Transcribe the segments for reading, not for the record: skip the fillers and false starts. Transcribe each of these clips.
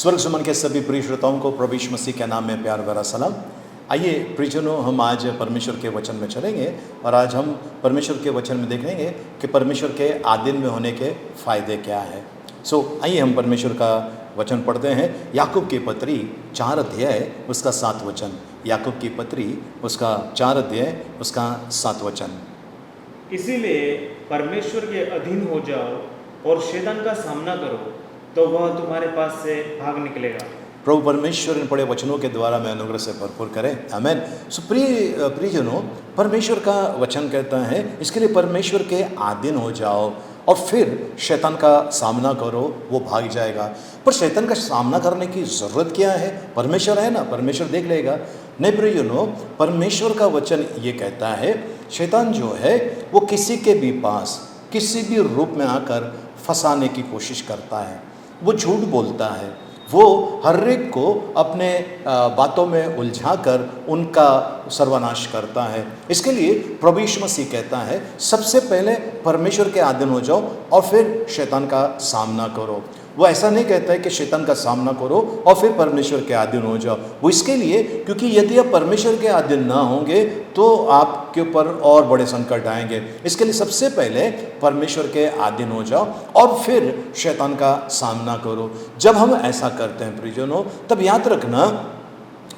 स्वर्ग सुमन के सभी प्रिय श्रोताओं को प्रभु यीशु मसीह के नाम में प्यार भरा सलाम। आइए प्रियजनों, हम आज परमेश्वर के वचन में चलेंगे और आज हम परमेश्वर के वचन में देखेंगे कि परमेश्वर के आधीन में होने के फ़ायदे क्या हैं। आइए हम परमेश्वर का वचन पढ़ते हैं। याकूब की पत्री 4 अध्याय उसका 7 वचन। याकूब की पत्री उसका 4 अध्याय उसका 7 वचन। इसीलिए परमेश्वर के अधीन हो जाओ और शैतान का सामना करो, तो वह तुम्हारे पास से भाग निकलेगा। प्रभु परमेश्वर इन बड़े वचनों के द्वारा मैं अनुग्रह से भरपूर करें, आमीन। प्रियजनों, परमेश्वर का वचन कहता है इसके लिए परमेश्वर के अधीन हो जाओ और फिर शैतान का सामना करो, वो भाग जाएगा। पर शैतान का सामना करने की ज़रूरत क्या है? परमेश्वर है ना, परमेश्वर देख लेगा। नहीं प्रियजनों, परमेश्वर का वचन ये कहता है शैतान जो है वो किसी के भी पास किसी भी रूप में आकर फंसाने की कोशिश करता है। वो झूठ बोलता है, वो हर एक को अपने बातों में उलझाकर उनका सर्वनाश करता है। इसके लिए प्रभु यीशु मसीह कहता है सबसे पहले परमेश्वर के अधीन हो जाओ और फिर शैतान का सामना करो। वो ऐसा नहीं कहता है कि शैतान का सामना करो और फिर परमेश्वर के अधीन हो जाओ। वो इसके लिए क्योंकि यदि आप परमेश्वर के अधीन ना होंगे तो आपके ऊपर और बड़े संकट आएंगे। इसके लिए सबसे पहले परमेश्वर के अधीन हो जाओ और फिर शैतान का सामना करो। जब हम ऐसा करते हैं प्रियजनों, तब याद रखना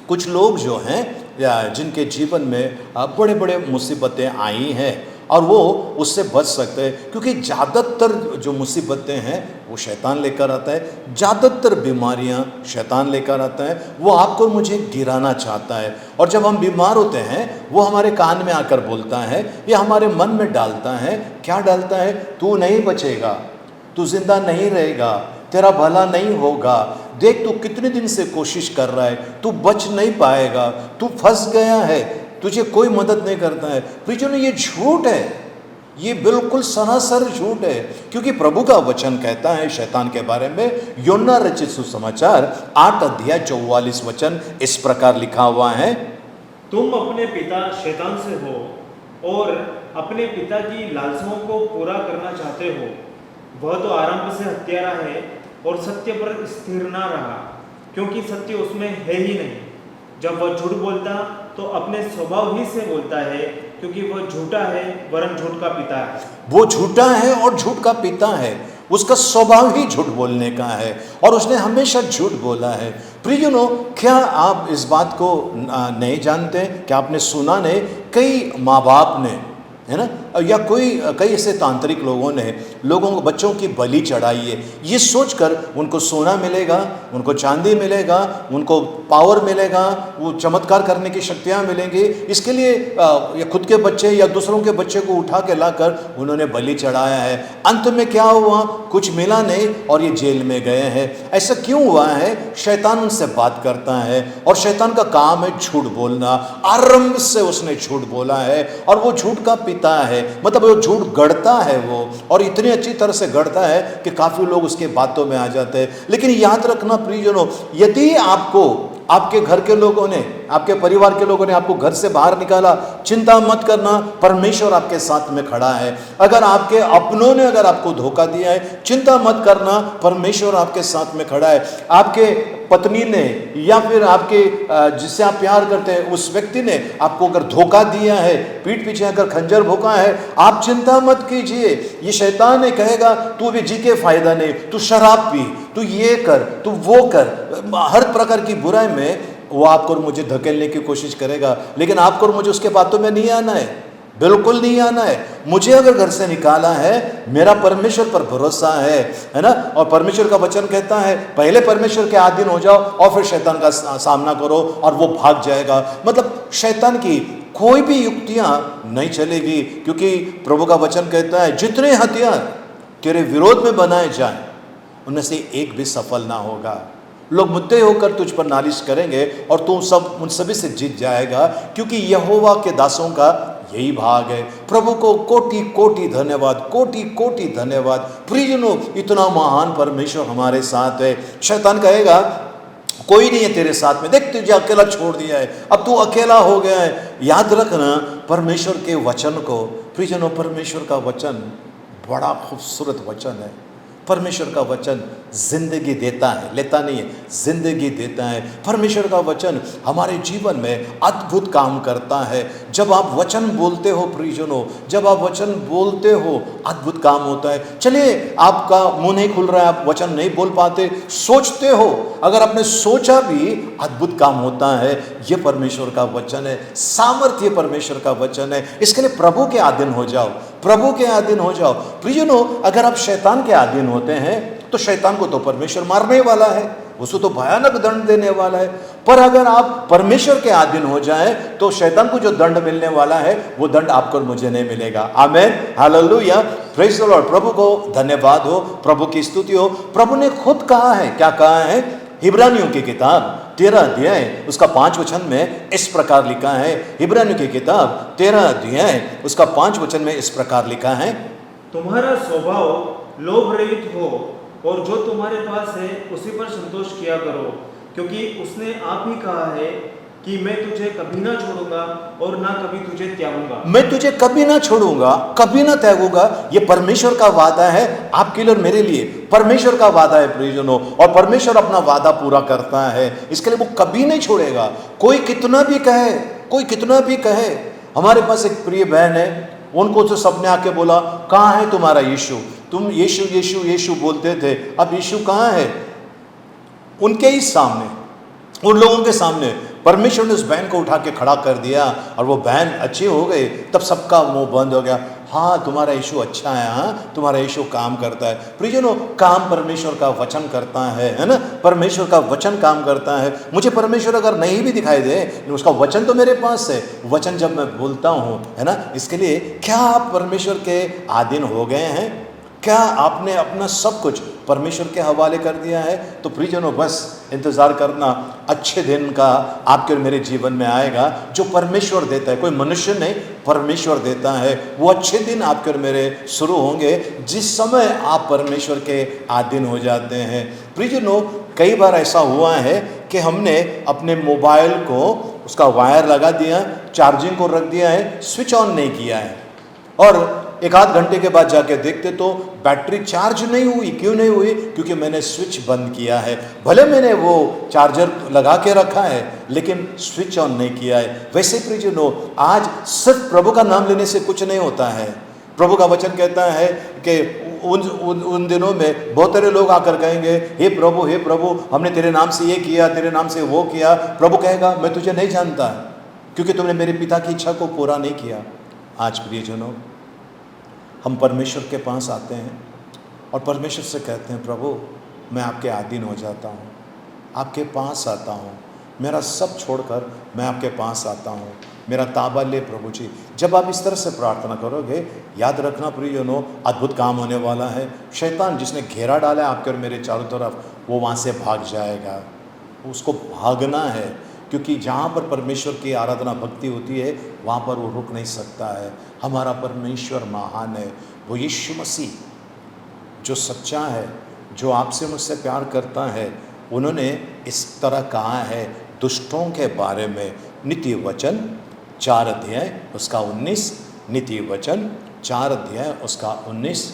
कुछ लोग जो हैं या जिनके जीवन में बड़े बड़े मुसीबतें आई हैं और वो उससे बच सकते हैं, क्योंकि ज़्यादातर जो मुसीबतें हैं वो शैतान लेकर आता है। ज़्यादातर बीमारियां शैतान लेकर आता है। वो आपको मुझे गिराना चाहता है और जब हम बीमार होते हैं वो हमारे कान में आकर बोलता है या हमारे मन में डालता है। क्या डालता है? तू नहीं बचेगा, तू जिंदा नहीं रहेगा, तेरा भला नहीं होगा, देख तू कितने दिन से कोशिश कर रहा है, तू बच नहीं पाएगा, तू फंस गया है, तुझे कोई मदद नहीं करता है। प्रियजनों, ये झूठ है, ये बिल्कुल सरासर झूठ है, क्योंकि प्रभु का वचन कहता है शैतान के बारे में। योना रचित सुसमाचार 8 अध्याय 44 वचन इस प्रकार लिखा हुआ है, तुम अपने पिता शैतान से हो और अपने पिता की लालसाओं को पूरा करना चाहते हो। वह तो आरंभ से हत्यारा है और सत्य पर स्थिर ना रहा, क्योंकि सत्य उसमें है ही नहीं। जब वह झूठ बोलता तो अपने स्वभाव ही से बोलता है, क्योंकि वह झूठा है वरन झूठ का पिता है। वो झूठा है और झूठ का पिता है। उसका स्वभाव ही झूठ बोलने का है और उसने हमेशा झूठ बोला है। प्रियजनों, क्या आप इस बात को नहीं जानते? क्या आपने सुना नहीं? कई माँ बाप ने, है ना, या कई ऐसे तांत्रिक लोगों ने लोगों को बच्चों की बलि चढ़ाई है ये सोचकर उनको सोना मिलेगा, उनको चांदी मिलेगा, उनको पावर मिलेगा, वो चमत्कार करने की शक्तियाँ मिलेंगी। इसके लिए या खुद के बच्चे या दूसरों के बच्चे को उठा के लाकर उन्होंने बलि चढ़ाया है। अंत में क्या हुआ? कुछ मिला नहीं और ये जेल में गए हैं। ऐसा क्यों हुआ है? शैतान उनसे बात करता है और शैतान का काम है झूठ बोलना। आरंभ से उसने झूठ बोला है और वो झूठ का पिता है, मतलब वो झूठ गढ़ता है वो, और इतनी अच्छी तरह से गढ़ता है कि काफ़ी लोग उसके बातों में आ जाते हैं। लेकिन याद रखना प्रियजनों, यदि आपको आपके घर के लोगों ने, आपके परिवार के लोगों ने आपको घर से बाहर निकाला, चिंता मत करना, परमेश्वर आपके साथ में खड़ा है। अगर आपके अपनों ने अगर आपको धोखा दिया है, चिंता मत करना, परमेश्वर आपके साथ में खड़ा है। आपके पत्नी ने या फिर आपके जिससे आप प्यार करते हैं उस व्यक्ति ने आपको अगर धोखा दिया है, पीठ पीछे अगर खंजर भोंका है, आप चिंता मत कीजिए। ये शैतान ने कहेगा तू भी जी के फायदा नहीं, तू शराब पी, तू ये कर, तू वो कर, हर प्रकार की बुराई में वो आपको और मुझे धकेलने की कोशिश करेगा। लेकिन आपको और मुझे उसके बातों में नहीं आना है, बिल्कुल नहीं आना है। मुझे अगर घर से निकाला है, मेरा परमेश्वर पर भरोसा है ना। और परमेश्वर का वचन कहता है पहले परमेश्वर के अधीन हो जाओ और फिर शैतान का सामना करो और वो भाग जाएगा। मतलब शैतान की कोई भी युक्तियां नहीं चलेगी, क्योंकि प्रभु का वचन कहता है जितने हथियार तेरे विरोध में बनाए जाएं उनमें से एक भी सफल ना होगा। लोग मुद्दे होकर तुझ पर नालिश करेंगे और तू सब उन सभी से जीत जाएगा, क्योंकि यहोवा के दासों का यही भाग है। प्रभु को कोटि कोटि धन्यवाद, कोटि कोटि धन्यवाद। प्रियजनों, इतना महान परमेश्वर हमारे साथ है। शैतान कहेगा कोई नहीं है तेरे साथ में, देख तुझे अकेला छोड़ दिया है, अब तू अकेला हो गया है। याद रखना परमेश्वर के वचन को। प्रियजनों, परमेश्वर का वचन बड़ा खूबसूरत वचन है। परमेश्वर का वचन जिंदगी देता है, लेता नहीं है, जिंदगी देता है। परमेश्वर का वचन हमारे जीवन में अद्भुत काम करता है। जब आप वचन बोलते हो प्रियजनों, जब आप वचन बोलते हो अद्भुत काम होता है। चलिए, आपका मुंह नहीं खुल रहा है, आप वचन नहीं बोल पाते, सोचते हो, अगर आपने सोचा भी अद्भुत काम होता है। यह परमेश्वर का वचन है, सामर्थ्य परमेश्वर का वचन है। इसके लिए प्रभु के अधीन हो जाओ, प्रभु के अधीन हो जाओ। प्रियजनों, अगर आप शैतान के अधीन होते हैं तो शैतान को तो परमेश्वर मारने वाला है, उसको तो भयानक दंड देने वाला है। पर अगर आप परमेश्वर के अधीन हो जाएं तो शैतान को जो दंड मिलने वाला है वो दंड आपको और मुझे नहीं मिलेगा। आमेन, हालेलुया, प्रेज द लॉर्ड। प्रभु को धन्यवाद हो, प्रभु की स्तुति हो। प्रभु ने खुद कहा है, क्या कहा है? इब्रानियों की किताब 13 अध्याय उसका 5 वचन में इस प्रकार लिखा है। इब्रानियों की किताब 13 अध्याय उसका 5 वचन में इस प्रकार लिखा है, तुम्हारा स्वभाव लोभ रहित हो और जो तुम्हारे पास है उसी पर संतोष किया करो, क्योंकि उसने आप ही कहा है कि मैं तुझे कभी ना छोड़ूंगा और ना कभी तुझे त्यागूंगा। मैं तुझे कभी ना छोड़ूंगा, कभी ना त्यागूंगा। ये परमेश्वर का वादा है आपके लिए और मेरे लिए। परमेश्वर का वादा है प्रियजनों, और परमेश्वर अपना वादा पूरा करता है। इसके लिए वो कभी नहीं छोड़ेगा। कोई कितना भी कहे, कोई कितना भी कहे। हमारे पास एक प्रिय बहन है, उनको तो सबने आके बोला, कहाँ है तुम्हारा यीशु? तुम यीशु यीशु यीशु बोलते थे, अब यीशु कहाँ है? उनके ही सामने, उन लोगों के सामने परमेश्वर ने उस बहन को उठा के खड़ा कर दिया और वो बहन अच्छी हो गई। तब सबका मुंह बंद हो गया। हाँ, तुम्हारा यीशु अच्छा है, हाँ तुम्हारा यीशु काम करता है। प्रियजनों, काम परमेश्वर का वचन करता है ना? परमेश्वर का वचन काम करता है। मुझे परमेश्वर अगर नहीं भी दिखाई दे, उसका वचन तो मेरे पास है। वचन जब मैं बोलता हूँ, है ना, इसके लिए क्या आप परमेश्वर के अधीन हो गए हैं? क्या आपने अपना सब कुछ परमेश्वर के हवाले कर दिया है? तो प्रियजनों, बस इंतज़ार करना, अच्छे दिन का आपके और मेरे जीवन में आएगा, जो परमेश्वर देता है। कोई मनुष्य नहीं, परमेश्वर देता है। वो अच्छे दिन आपके और मेरे शुरू होंगे जिस समय आप परमेश्वर के अधीन हो जाते हैं। प्रियजनों, कई बार ऐसा हुआ है कि हमने अपने मोबाइल को उसका वायर लगा दिया, चार्जिंग को रख दिया है, स्विच ऑन नहीं किया है, और एक आध घंटे के बाद जाके देखते तो बैटरी चार्ज नहीं हुई। क्यों नहीं हुई? क्योंकि मैंने स्विच बंद किया है। भले मैंने वो चार्जर लगा के रखा है, लेकिन स्विच ऑन नहीं किया है। वैसे प्रियजनों, आज सिर्फ प्रभु का नाम लेने से कुछ नहीं होता है। प्रभु का वचन कहता है कि उन दिनों में बहुत सारे लोग आकर कहेंगे, हे प्रभु, हमने तेरे नाम से ये किया, तेरे नाम से वो किया। प्रभु कहेगा, मैं तुझे नहीं जानता, क्योंकि तुमने मेरे पिता की इच्छा को पूरा नहीं किया। आज प्रियजनों, हम परमेश्वर के पास आते हैं और परमेश्वर से कहते हैं, प्रभु मैं आपके अधीन हो जाता हूँ, आपके पास आता हूँ, मेरा सब छोड़कर मैं आपके पास आता हूँ, मेरा ताबा ले प्रभु जी। जब आप इस तरह से प्रार्थना करोगे, याद रखना प्रियजनों, अद्भुत काम होने वाला है। शैतान जिसने घेरा डाला है आपके और मेरे चारों तरफ, वो वहाँ से भाग जाएगा। उसको भागना है, क्योंकि जहाँ पर परमेश्वर की आराधना भक्ति होती है वहाँ पर वो रुक नहीं सकता है। हमारा परमेश्वर महान है। वो यीशु मसीह जो सच्चा है, जो आपसे मुझसे प्यार करता है, उन्होंने इस तरह कहा है दुष्टों के बारे में। नीति वचन 4 अध्याय उसका 19, नीति वचन 4 अध्याय उसका 19,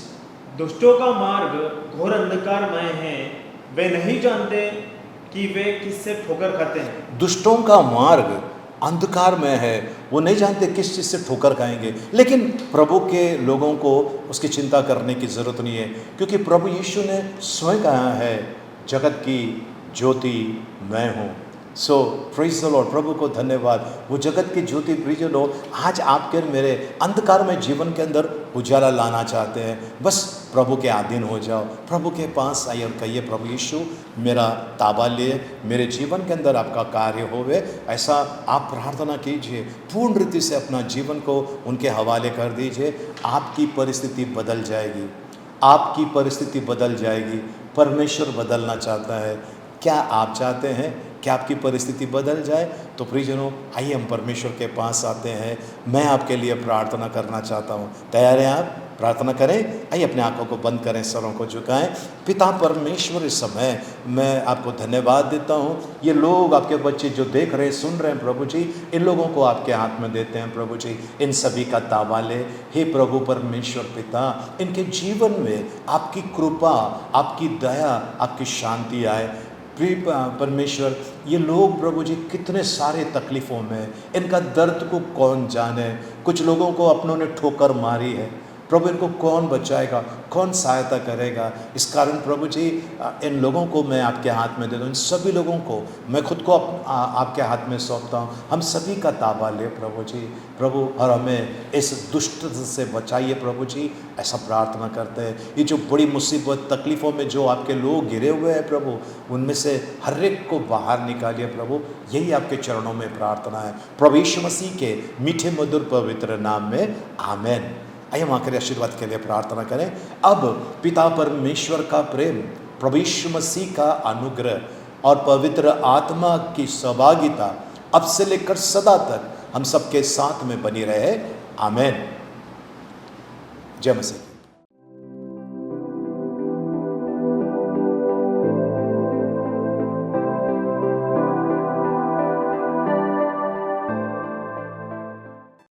दुष्टों का मार्ग घोर अंधकारमय है, वे नहीं जानते कि वे किससे ठोकर खाते हैं। दुष्टों का मार्ग अंधकार में है, वो नहीं जानते किस चीज़ से ठोकर खाएंगे। लेकिन प्रभु के लोगों को उसकी चिंता करने की ज़रूरत नहीं है, क्योंकि प्रभु यीशु ने स्वयं कहा है, जगत की ज्योति मैं हूँ। सो प्रेज द लॉर्ड। प्रभु को धन्यवाद। वो जगत की ज्योति प्रियजनों आज आपके और मेरे अंधकार में जीवन के अंदर उजाला लाना चाहते हैं। बस प्रभु के अधीन हो जाओ, प्रभु के पास आइए और कहिए, प्रभु यीशु मेरा ताबा ले, मेरे जीवन के अंदर आपका कार्य होवे। ऐसा आप प्रार्थना कीजिए, पूर्ण रीति से अपना जीवन को उनके हवाले कर दीजिए। आपकी परिस्थिति बदल जाएगी, आपकी परिस्थिति बदल जाएगी। परमेश्वर बदलना चाहता है। क्या आप चाहते हैं कि आपकी परिस्थिति बदल जाए, तो प्रियजनों आइए हम परमेश्वर के पास आते हैं। मैं आपके लिए प्रार्थना करना चाहता हूँ। तैयार हैं आप? प्रार्थना करें। आइए अपने आंखों को बंद करें, सरों को झुकाएं। पिता परमेश्वर, इस समय मैं आपको धन्यवाद देता हूँ। ये लोग आपके बच्चे जो देख रहे सुन रहे हैं प्रभु जी, इन लोगों को आपके हाथ में देते हैं प्रभु जी। इन सभी का ताबा ले हे प्रभु परमेश्वर पिता, इनके जीवन में आपकी कृपा, आपकी दया, आपकी शांति आए। प्रिय परमेश्वर, ये लोग प्रभु जी कितने सारे तकलीफ़ों में, इनका दर्द को कौन जाने। कुछ लोगों को अपनों ने ठोकर मारी है प्रभु, इनको कौन बचाएगा, कौन सहायता करेगा। इस कारण प्रभु जी इन लोगों को मैं आपके हाथ में दे दूँ। इन सभी लोगों को मैं खुद को आपके हाथ में सौंपता हूँ। हम सभी का ताबा ले प्रभु जी, प्रभु, और हमें इस दुष्ट से बचाइए प्रभु जी, ऐसा प्रार्थना करते हैं। ये जो बड़ी मुसीबत तकलीफ़ों में जो आपके लोग घिरे हुए हैं प्रभु, उनमें से हर एक को बाहर निकालिए प्रभु, यही आपके चरणों में प्रार्थना है प्रभु यीशु मसीह के मीठे मधुर पवित्र नाम में, आमेन। आइए हम आखिरी आशीर्वाद के लिए प्रार्थना करें। अब पिता परमेश्वर का प्रेम, प्रभु यीशु मसीह का अनुग्रह और पवित्र आत्मा की सहभागिता अब से लेकर सदा तक हम सबके साथ में बनी रहे। आमेन। जय मसीह।